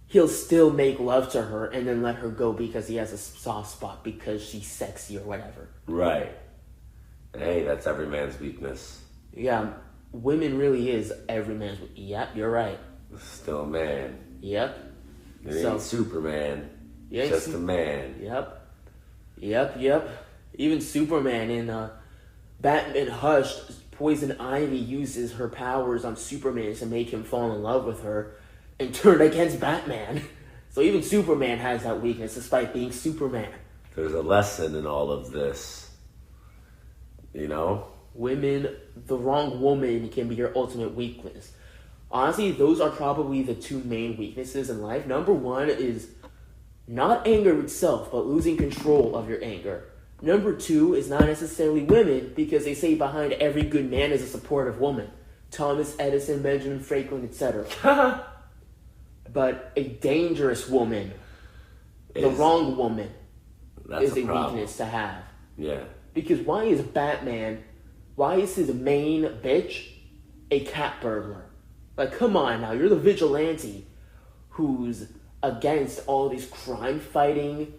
he'll still make love to her and then let her go because he has a soft spot because she's sexy or whatever. Right. Hey, that's every man's weakness. Yeah, women really is every man's. Yep, you're right. Still a man. Yep. It ain't Superman. Just a man. Yep. Even Superman in Batman Hush, Poison Ivy uses her powers on Superman to make him fall in love with her and turn against Batman. So even Superman has that weakness despite being Superman. There's a lesson in all of this. You know? Women, the wrong woman can be your ultimate weakness. Honestly, those are probably the two main weaknesses in life. Number one is not anger itself, but losing control of your anger. Number two is not necessarily women, because they say behind every good man is a supportive woman. Thomas Edison, Benjamin Franklin, etc. But a dangerous woman, the wrong woman, is a weakness to have. Yeah. Because why is his main bitch a cat burglar? Like, come on now, you're the vigilante who's against all these crime-fighting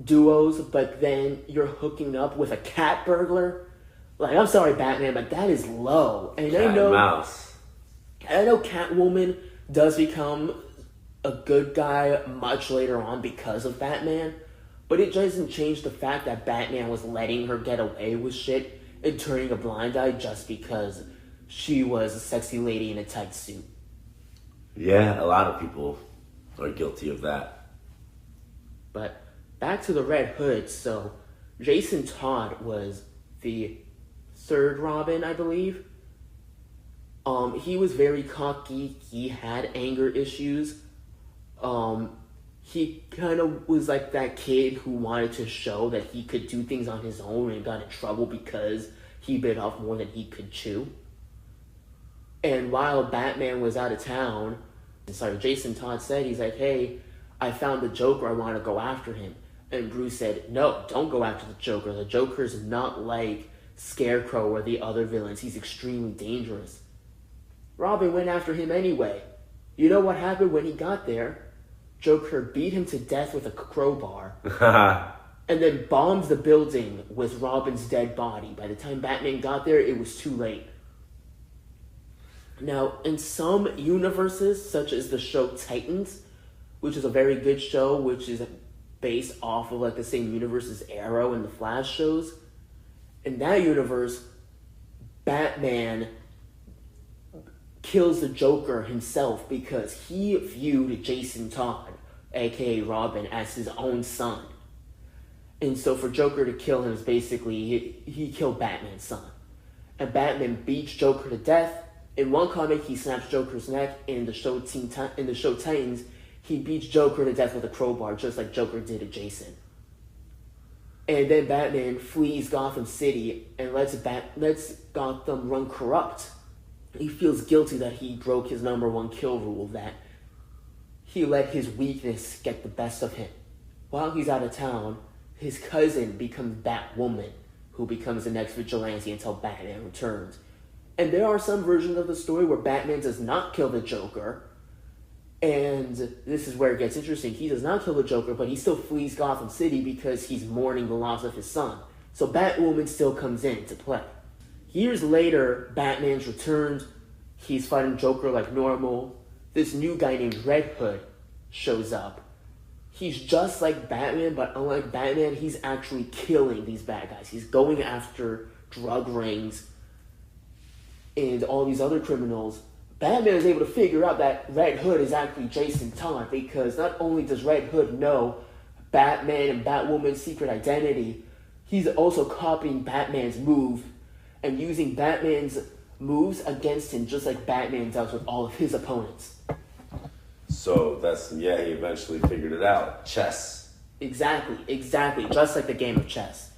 duos, but then you're hooking up with a cat burglar? Like, I'm sorry, Batman, but that is low. And Cat and mouse. I know Catwoman does become a good guy much later on because of Batman, but it doesn't change the fact that Batman was letting her get away with shit and turning a blind eye just because she was a sexy lady in a tight suit. Yeah, a lot of people are guilty of that. But back to the Red Hood. So Jason Todd was the third Robin, I believe. He was very cocky. He had anger issues. He kind of was like that kid who wanted to show that he could do things on his own and got in trouble because he bit off more than he could chew. And while Batman was out of town, Jason Todd said, he's like, hey, I found the Joker, I want to go after him. And Bruce said, no, don't go after the Joker. The Joker's not like Scarecrow or the other villains. He's extremely dangerous. Robin went after him anyway. You know what happened when he got there? Joker beat him to death with a crowbar and then bombed the building with Robin's dead body. By the time Batman got there, it was too late. Now, in some universes, such as the show Titans, which is a very good show, which is based off of like the same universe as Arrow and the Flash shows, in that universe, Batman kills the Joker himself because he viewed Jason Todd, aka Robin, as his own son. And so for Joker to kill him is basically, he killed Batman's son. And Batman beats Joker to death. In one comic, he snaps Joker's neck. In the show Titans, he beats Joker to death with a crowbar, just like Joker did to Jason. And then Batman flees Gotham City and lets Gotham run corrupt. He feels guilty that he broke his number one kill rule, that he let his weakness get the best of him. While he's out of town, his cousin becomes Batwoman, who becomes the next vigilante until Batman returns. And there are some versions of the story where Batman does not kill the Joker. And this is where it gets interesting. He does not kill the Joker, but he still flees Gotham City because he's mourning the loss of his son. So Batwoman still comes into play. Years later, Batman's returned. He's fighting Joker like normal. This new guy named Red Hood shows up. He's just like Batman, but unlike Batman, he's actually killing these bad guys. He's going after drug rings and all these other criminals. Batman is able to figure out that Red Hood is actually Jason Todd, because not only does Red Hood know Batman and Batwoman's secret identity, he's also copying Batman's move and using Batman's moves against him, just like Batman does with all of his opponents. So he eventually figured it out. Chess. Exactly. Just like the game of chess.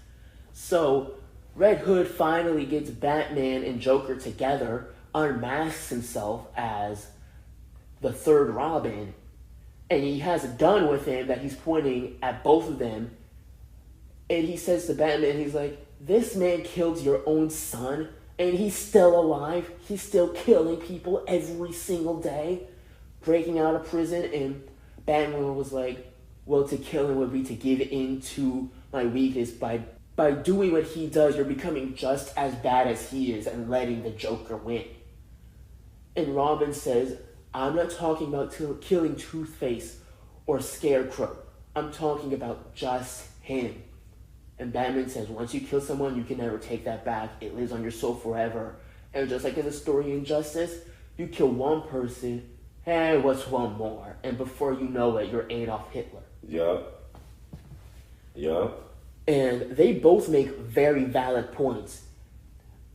So Red Hood finally gets Batman and Joker together, unmasks himself as the third Robin, and he has a gun with him that he's pointing at both of them. And he says to Batman, he's like, this man killed your own son, and he's still alive. He's still killing people every single day, breaking out of prison. And Batman was like, well, to kill him would be to give in to my weakness. By doing what he does, you're becoming just as bad as he is and letting the Joker win. And Robin says, I'm not talking about killing Two-Face or Scarecrow. I'm talking about just him. And Batman says, once you kill someone, you can never take that back. It lives on your soul forever. And just like in the story Injustice, you kill one person, hey, what's one more? And before you know it, you're Adolf Hitler. Yup. And they both make very valid points.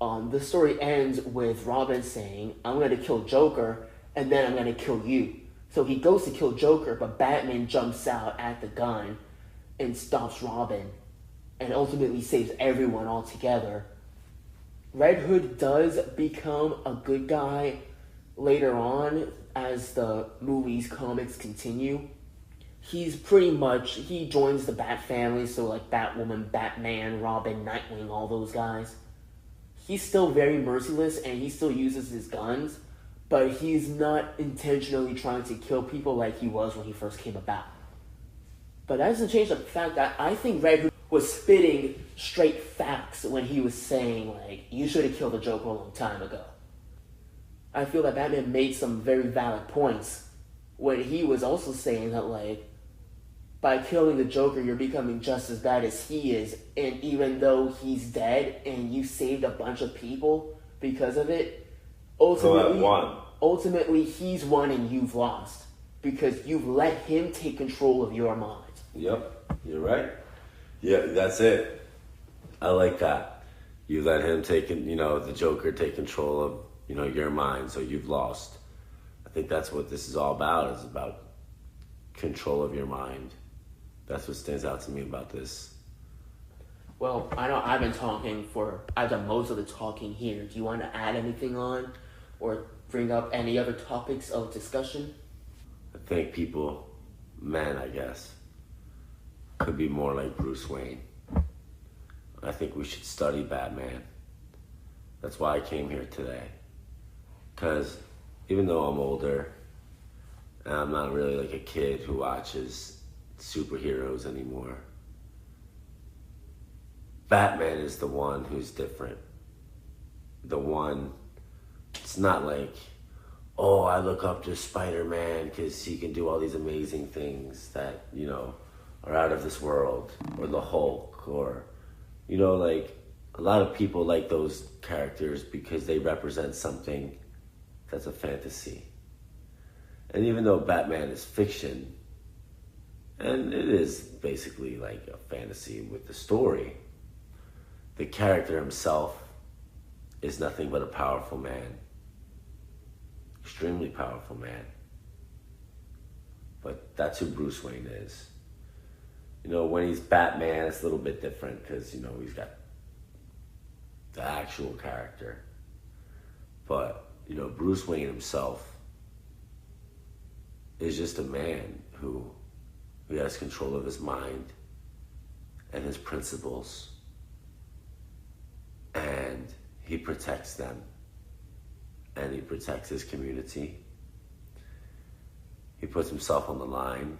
The story ends with Robin saying, I'm going to kill Joker, and then I'm going to kill you. So he goes to kill Joker, but Batman jumps out at the gun and stops Robin, and ultimately saves everyone altogether. Red Hood does become a good guy later on as the movies, comics continue. He joins the Bat family, so like Batwoman, Batman, Robin, Nightwing, all those guys. He's still very merciless and he still uses his guns, but he's not intentionally trying to kill people like he was when he first came about. But that doesn't change the fact that I think Red Hood was spitting straight facts when he was saying, like, you should have killed the Joker a long time ago. I feel that Batman made some very valid points when he was also saying that, like, by killing the Joker, you're becoming just as bad as he is. And even though he's dead and you saved a bunch of people because of it, ultimately he's won and you've lost. Because you've let him take control of your mind. Yep, you're right. Yeah, that's it. I like that. You let him take, the Joker take control of, your mind, so you've lost. I think that's what this is all about. It's about control of your mind. That's what stands out to me about this. Well, I know I've done most of the talking here. Do you want to add anything on or bring up any other topics of discussion? I think people, men, I guess, could be more like Bruce Wayne. I think we should study Batman. That's why I came here today. Because even though I'm older, and I'm not really like a kid who watches superheroes anymore, Batman is the one who's different. The one, it's not like, oh, I look up to Spider-Man because he can do all these amazing things that, are out of this world. Or the Hulk, or, like, a lot of people like those characters because they represent something that's a fantasy. And even though Batman is fiction, and it is basically like a fantasy with the story, the character himself is nothing but a powerful man. Extremely powerful man. But that's who Bruce Wayne is. When he's Batman, it's a little bit different because, he's got the actual character. But, Bruce Wayne himself is just a man who has control of his mind and his principles. And he protects them. And he protects his community. He puts himself on the line.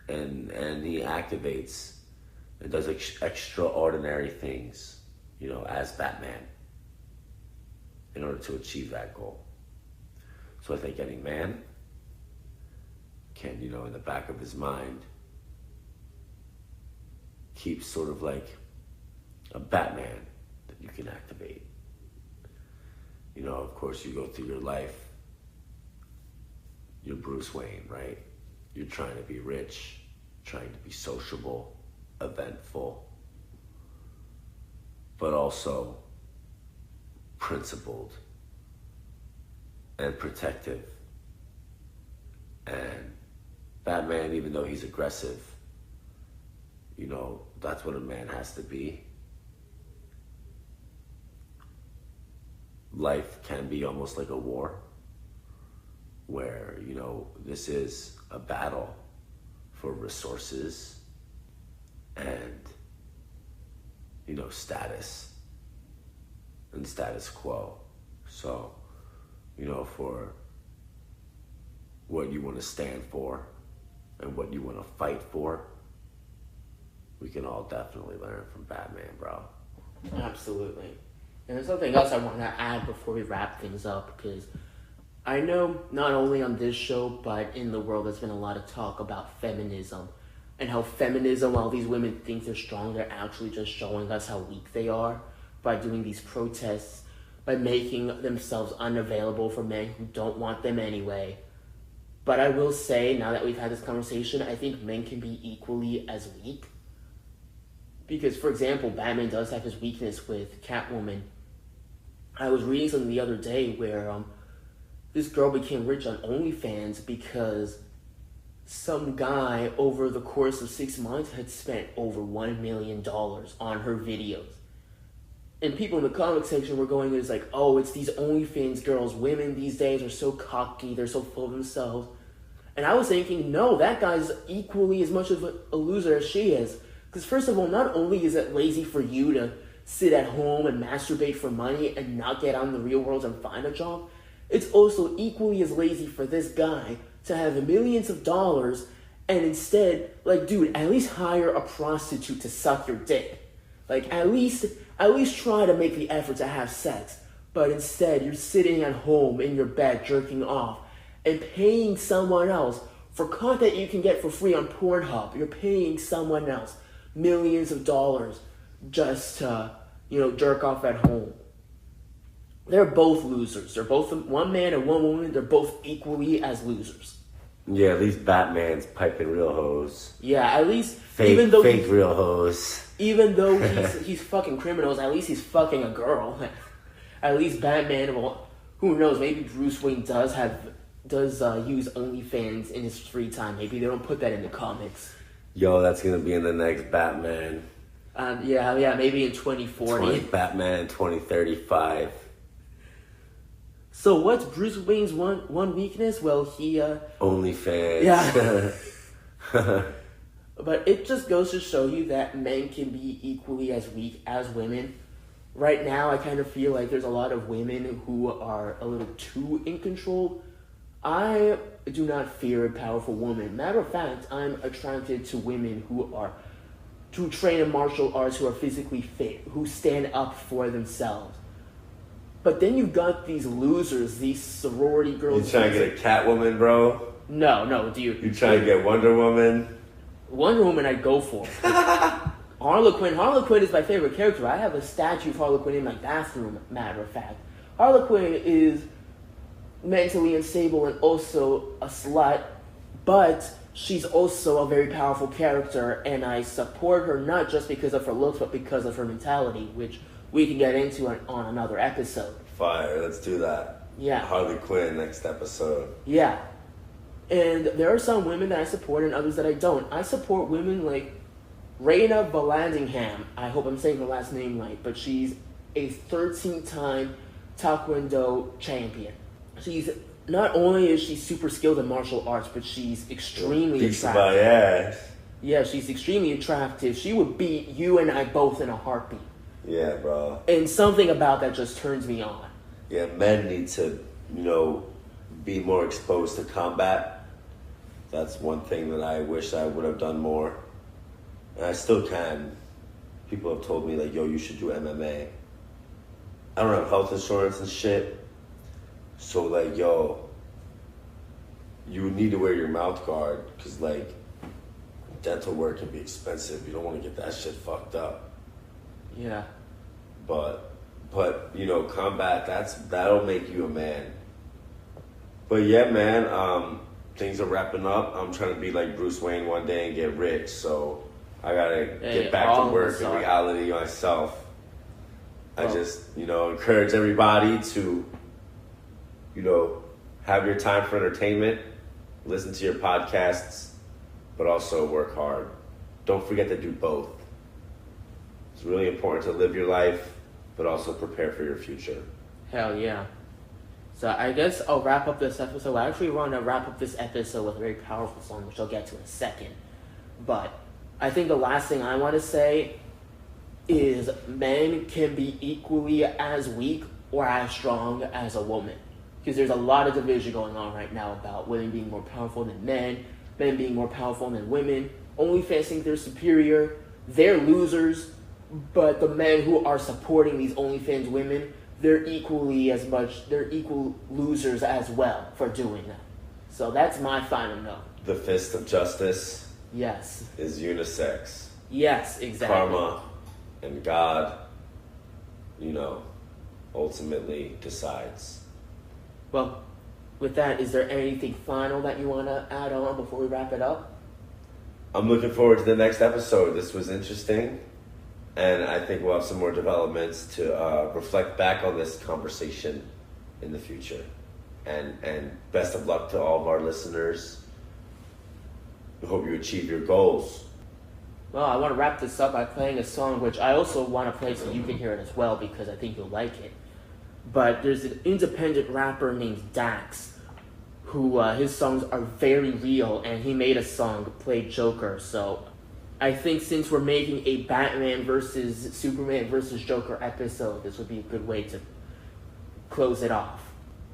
And he activates and does extraordinary things, as Batman in order to achieve that goal. So I think any man can, in the back of his mind, keep sort of like a Batman that you can activate. Of course, you go through your life, you're Bruce Wayne, right? You're trying to be rich, trying to be sociable, eventful, but also principled and protective. And Batman, even though he's aggressive, that's what a man has to be. Life can be almost like a war where, this is a battle for resources and, status and status quo. So, for what you want to stand for and what you want to fight for, we can all definitely learn from Batman, bro. Absolutely. And there's something else I want to add before we wrap things up, because I know not only on this show, but in the world, there's been a lot of talk about feminism and how feminism, while these women think they're strong, they're actually just showing us how weak they are by doing these protests, by making themselves unavailable for men who don't want them anyway. But I will say, now that we've had this conversation, I think men can be equally as weak. Because, for example, Batman does have his weakness with Catwoman. I was reading something the other day where this girl became rich on OnlyFans because some guy over the course of 6 months had spent over $1 million on her videos. And people in the comment section were going, it's like, oh, it's these OnlyFans girls. Women these days are so cocky. They're so full of themselves. And I was thinking, no, that guy's equally as much of a loser as she is. Because first of all, not only is it lazy for you to sit at home and masturbate for money and not get out in the real world and find a job, it's also equally as lazy for this guy to have millions of dollars and instead, dude, at least hire a prostitute to suck your dick. At least try to make the effort to have sex. But instead, you're sitting at home in your bed jerking off and paying someone else for content you can get for free on Pornhub. You're paying someone else millions of dollars just to, jerk off at home. They're both losers. They're both one man and one woman. They're both equally as losers. Yeah, at least Batman's piping real hoes. Yeah, at least Fake real hoes. Even though he's fucking criminals, at least he's fucking a girl. At least Batman, well, who knows? Maybe Bruce Wayne does use OnlyFans in his free time. Maybe they don't put that in the comics. Yo, that's gonna be in the next Batman. Yeah, maybe in 2040. Batman 2035. So what's Bruce Wayne's one weakness? Well, he OnlyFans. Yeah. But it just goes to show you that men can be equally as weak as women. Right now, I kind of feel like there's a lot of women who are a little too in control. I do not fear a powerful woman. Matter of fact, I'm attracted to women who train in martial arts, who are physically fit, who stand up for themselves. But then you've got these losers, these sorority girls. You trying to get a Catwoman, bro? No, dude. You trying to get Wonder Woman? Wonder Woman I'd go for. Harley Quinn is my favorite character. I have a statue of Harley Quinn in my bathroom, matter of fact. Harley Quinn is mentally unstable and also a slut, but she's also a very powerful character, and I support her not just because of her looks, but because of her mentality, which we can get into on another episode. Fire, let's do that. Yeah. Harley Quinn, next episode. Yeah. And there are some women that I support and others that I don't. I support women like Raina Vallandigham. I hope I'm saying her last name right, but she's a 13-time Taekwondo champion. She's not only is she super skilled in martial arts, but she's extremely attractive. My ass. Yeah, she's extremely attractive. She would beat you and I both in a heartbeat. Yeah, bro. And something about that just turns me on. Yeah, men need to, be more exposed to combat. That's one thing that I wish I would have done more. And I still can. People have told me, like, yo, you should do MMA. I don't have health insurance and shit. So, like, yo, you need to wear your mouth guard. Because, like, dental work can be expensive. You don't want to get that shit fucked up. Yeah. But combat, that'll make you a man. But yeah, man, things are wrapping up. I'm trying to be like Bruce Wayne one day and get rich, so I gotta get back to work and reality myself. I just, encourage everybody to, have your time for entertainment, listen to your podcasts, but also work hard. Don't forget to do both. It's really important to live your life, but also prepare for your future. Hell yeah. So I guess I'll wrap up this episode. I actually want to wrap up this episode with a very powerful song, which I'll get to in a second. But I think the last thing I want to say is men can be equally as weak or as strong as a woman. Because there's a lot of division going on right now about women being more powerful than men being more powerful than women. OnlyFans think they're superior. They're losers. But the men who are supporting these OnlyFans women, they're equal losers as well for doing that. So that's my final note. The fist of justice. Yes. Is unisex. Yes, exactly. Karma and God, ultimately decides. Well, with that, is there anything final that you want to add on before we wrap it up? I'm looking forward to the next episode. This was interesting. And I think we'll have some more developments to reflect back on this conversation in the future. And best of luck to all of our listeners. We hope you achieve your goals. Well, I want to wrap this up by playing a song which I also want to play so you can hear it as well because I think you'll like it. But there's an independent rapper named Dax who his songs are very real, and he made a song, played Joker. So I think since we're making a Batman versus Superman versus Joker episode, this would be a good way to close it off.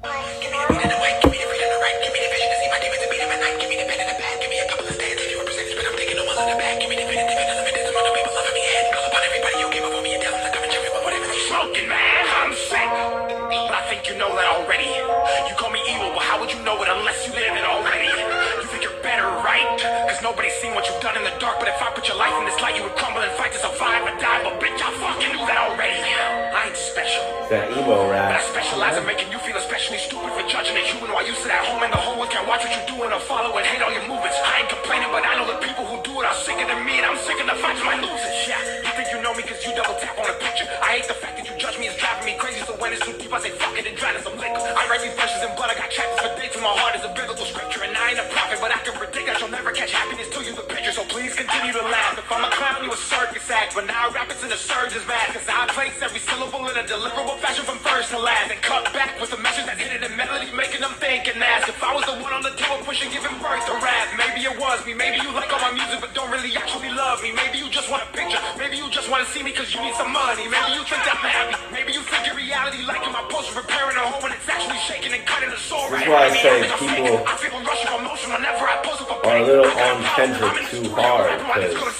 Give me the beat and the white, give me the freedom to write, give me the vision to see my demons and beat them at night, give me the pen and the pad, give me a couple of stands if you represent this, but I'm taking no one in the back, give me the fit and the element, some other people loving me, head, call upon everybody, you give up on me and tell them to come and show me whatever they smoking, man, I'm sick, but I think you know that already, you call me evil, but how would you know it unless you live it already, you think you're better, right, cause nobody's seen what you've done in the dark, but if I put your life in this light, you would crumble and fight to survive or die, but bitch, I fucking knew that already, I I ain't special. That emo But I rap. specialize in making you feel especially stupid for judging a human while you sit at home and the whole world can watch what you do and follow and hate all your movements. I ain't complaining, but I know the people who do it are sicker than me, and I'm sick of the fights my losers. Yeah, you think you know me because you double tap on a picture. I hate the fact that you judge me, it's driving me crazy. So when it's too deep, I say fuck it and drown in some liquor. I write these verses in blood, I got chapters for dates, and my heart is a biblical scripture. And I ain't a prophet, but I can predict that you'll never catch happiness till you the picture. So please continue to laugh. If I'm a clown, you a circus act, but now rap it's in a surge's mask. Cause I place every syllable in a deliverable fashion from first to last, and cut back with a message that's hidden in melody, making them think and ask if I was the one on the table pushing, giving birth to rap. Maybe it was me, maybe you like all my music but don't really actually love me. Maybe you just want a picture, maybe you just want to see me cause you need some money. Maybe you think that I'm happy, maybe you think your reality like in my post preparing a home when it's actually shaking and cutting the soul right. That's why I say people I feel a rush of emotion whenever I post up a are a little on Kendrick too hard because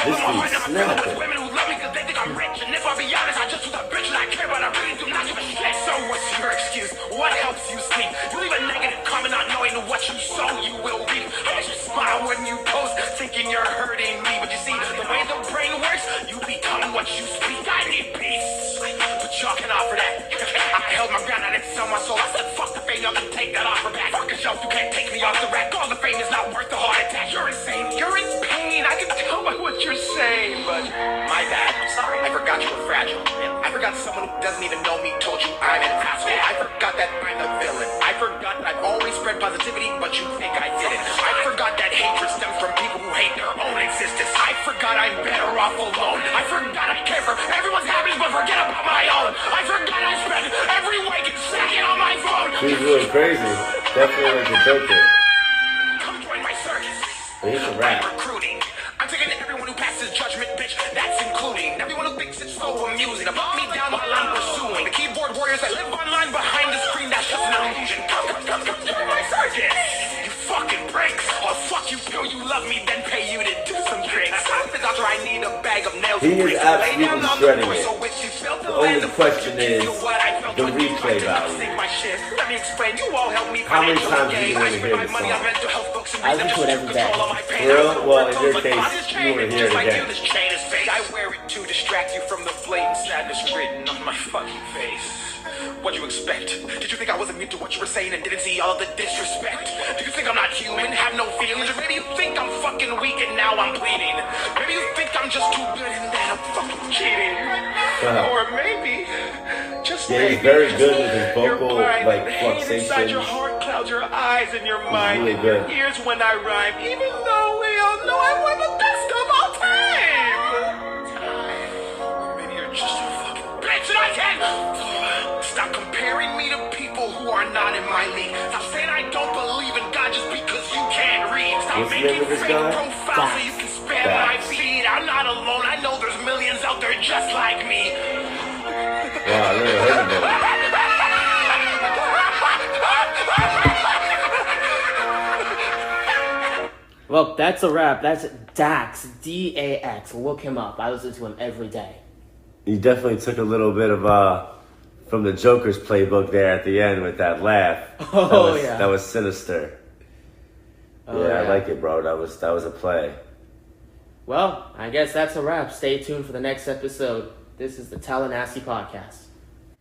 this dude's snapping. women who love me cause they think I'm rich, and if I be honest, I just was a bitch and I care, but I really do not give a shit. So what's your excuse? What helps you sleep? You leave a negative comment not knowing what you sow you will reap. I just smile when you post, thinking you're hurting me, but you see, the way the brain works, you become what you speak. I need peace, but y'all can offer that. I held my ground, I didn't sell my soul. I said fuck the fame, y'all can take that offer back. Fuck yourself, you can't take me off the rack. All the fame is not worth the heart attack. You're insane, you're in pain. I can tell by what you're saying, but my bad. I'm sorry. I forgot you were fragile. I forgot someone who doesn't even know me told you I'm an asshole. I forgot that I'm the villain. I forgot that I've always spread positivity, but you think I didn't. I forgot that hatred stems from people who hate their own existence. I forgot I'm better off alone. I forgot I care for everyone's happiness, but forget about my own. I forgot I spend every waking second on my phone. He's really crazy. Definitely like a joker. Come join my circus. But he's a rap. I'm recruiting. I'm taking everyone who passes judgment, bitch. That's including everyone who thinks it's so amusing to put me down while I'm pursuing the keyboard warriors that live online behind the screen. That's just an illusion. Come join my circus. You fucking bricks. Oh fuck you, feel you love me, then pay you to do some tricks. The doctor, I need a bag of nails. He is absolutely shredding it. The only question is the replay value. Let me explain. You all help me. How many times do you want to hear this song? I listen to it every day. For real? Well, in your case, you want to hear it again. I wear it to distract you from the blatant sadness written on my fucking face. What'd you expect? Did you think I wasn't into what you were saying and didn't see all of the disrespect? Do you think I'm not human, have no feelings? Or maybe you think I'm fucking weak and now I'm bleeding? Maybe you think I'm just too good and that I'm fucking cheating? Or maybe, just maybe, he's very good with his vocal, blind, like, the hate inside fluctuations. your heart clouds your eyes and your mind really and your good. ears when I rhyme, even though we all know I'm one of the best of all time. Or maybe you're just a fucking bitch and I can't. Stop comparing me to people who are not in my league. Stop saying I don't believe in God just because you can't read. Stop What's the making name of this fake guy? profiles so you can spam my feed. I'm not alone. I know there's millions out there just like me. Wow, I never heard of him. Well, that's a wrap. That's Dax, D-A-X. Look him up. I listen to him every day. You definitely took a little bit of from the Joker's playbook there at the end with that laugh. Oh, yeah. That was sinister. Oh, yeah, I like it, bro. That was a play. Well, I guess that's a wrap. Stay tuned for the next episode. This is the Tallanasty Podcast.